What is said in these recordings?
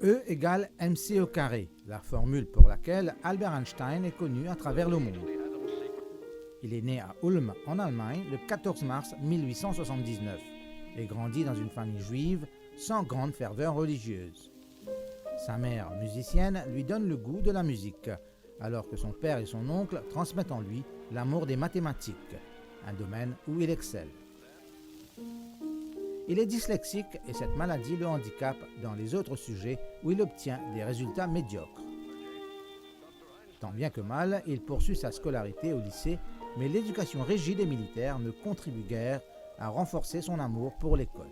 E égale mc au carré, la formule pour laquelle Albert Einstein est connu à travers le monde. Il est né à Ulm, en Allemagne, le 14 mars 1879 et grandit dans une famille juive sans grande ferveur religieuse. Sa mère, musicienne, lui donne le goût de la musique, alors que son père et son oncle transmettent en lui l'amour des mathématiques, un domaine où il excelle. Il est dyslexique et cette maladie le handicape dans les autres sujets où il obtient des résultats médiocres. Tant bien que mal, il poursuit sa scolarité au lycée, mais l'éducation rigide et militaire ne contribue guère à renforcer son amour pour l'école.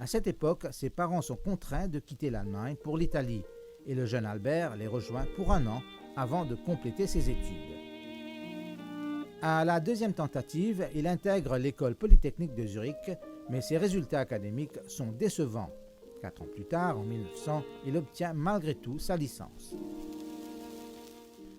À cette époque, ses parents sont contraints de quitter l'Allemagne pour l'Italie et le jeune Albert les rejoint pour un an avant de compléter ses études. À la deuxième tentative, il intègre l'école polytechnique de Zurich, mais ses résultats académiques sont décevants. 4 ans plus tard, en 1900, il obtient malgré tout sa licence.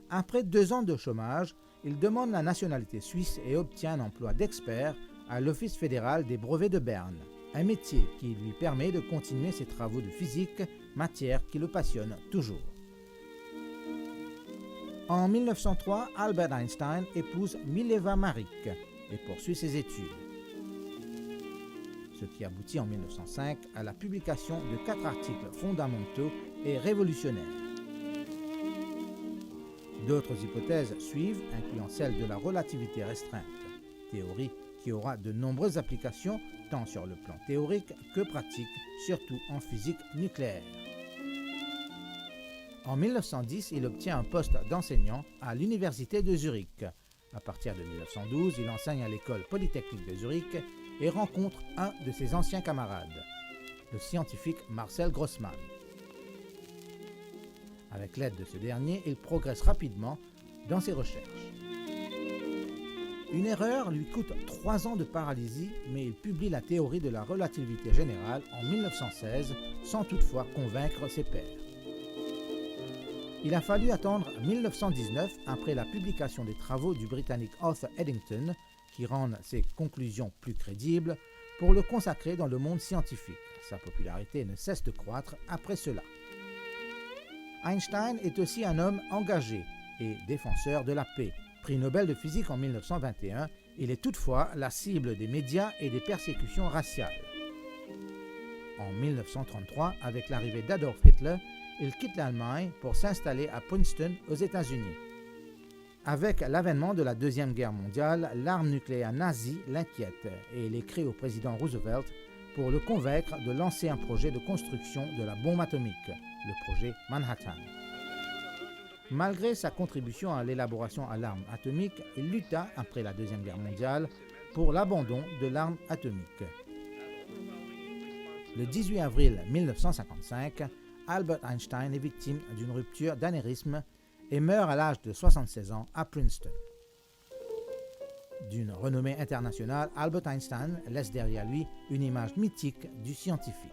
Après 2 ans de chômage, il demande la nationalité suisse et obtient un emploi d'expert à l'Office fédéral des brevets de Berne, un métier qui lui permet de continuer ses travaux de physique, matière qui le passionne toujours. En 1903, Albert Einstein épouse Mileva Maric et poursuit ses études, ce qui aboutit en 1905 à la publication de 4 articles fondamentaux et révolutionnaires. D'autres hypothèses suivent, incluant celle de la relativité restreinte, théorie qui aura de nombreuses applications tant sur le plan théorique que pratique, surtout en physique nucléaire. En 1910, il obtient un poste d'enseignant à l'université de Zurich. À partir de 1912, il enseigne à l'école polytechnique de Zurich et rencontre un de ses anciens camarades, le scientifique Marcel Grossmann. Avec l'aide de ce dernier, il progresse rapidement dans ses recherches. Une erreur lui coûte 3 ans de paralysie, mais il publie la théorie de la relativité générale en 1916, sans toutefois convaincre ses pairs. Il a fallu attendre 1919, après la publication des travaux du Britannique Arthur Eddington, qui rendent ses conclusions plus crédibles, pour le consacrer dans le monde scientifique. Sa popularité ne cesse de croître après cela. Einstein est aussi un homme engagé et défenseur de la paix. Prix Nobel de physique en 1921, il est toutefois la cible des médias et des persécutions raciales. En 1933, avec l'arrivée d'Adolf Hitler, il quitte l'Allemagne pour s'installer à Princeton aux États-Unis. Avec l'avènement de la Deuxième Guerre mondiale, l'arme nucléaire nazie l'inquiète et il écrit au président Roosevelt pour le convaincre de lancer un projet de construction de la bombe atomique, le projet Manhattan. Malgré sa contribution à l'élaboration à l'arme atomique, il lutta après la Deuxième Guerre mondiale pour l'abandon de l'arme atomique. Le 18 avril 1955, Albert Einstein est victime d'une rupture d'anévrisme et meurt à l'âge de 76 ans à Princeton. D'une renommée internationale, Albert Einstein laisse derrière lui une image mythique du scientifique.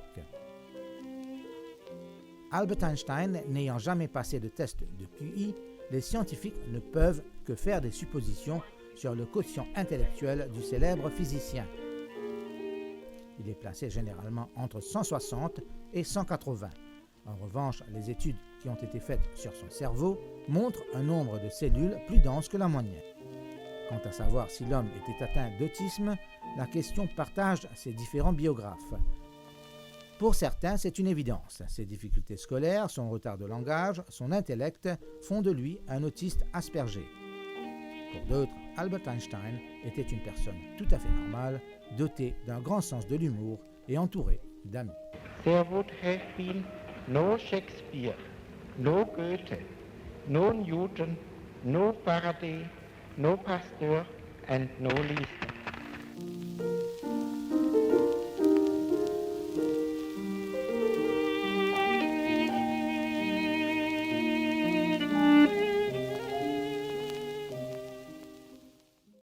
Albert Einstein n'ayant jamais passé de test de QI, les scientifiques ne peuvent que faire des suppositions sur le quotient intellectuel du célèbre physicien. Il est placé généralement entre 160 et 180. En revanche, les études qui ont été faites sur son cerveau montrent un nombre de cellules plus dense que la moyenne. Quant à savoir si l'homme était atteint d'autisme, la question partage ses différents biographes. Pour certains, c'est une évidence. Ses difficultés scolaires, son retard de langage, son intellect font de lui un autiste Asperger. Pour d'autres, Albert Einstein était une personne tout à fait normale, dotée d'un grand sens de l'humour et entourée d'amis. There would have been no Shakespeare, no Goethe, no Newton, no Faraday, no Pasteur and no Liszt.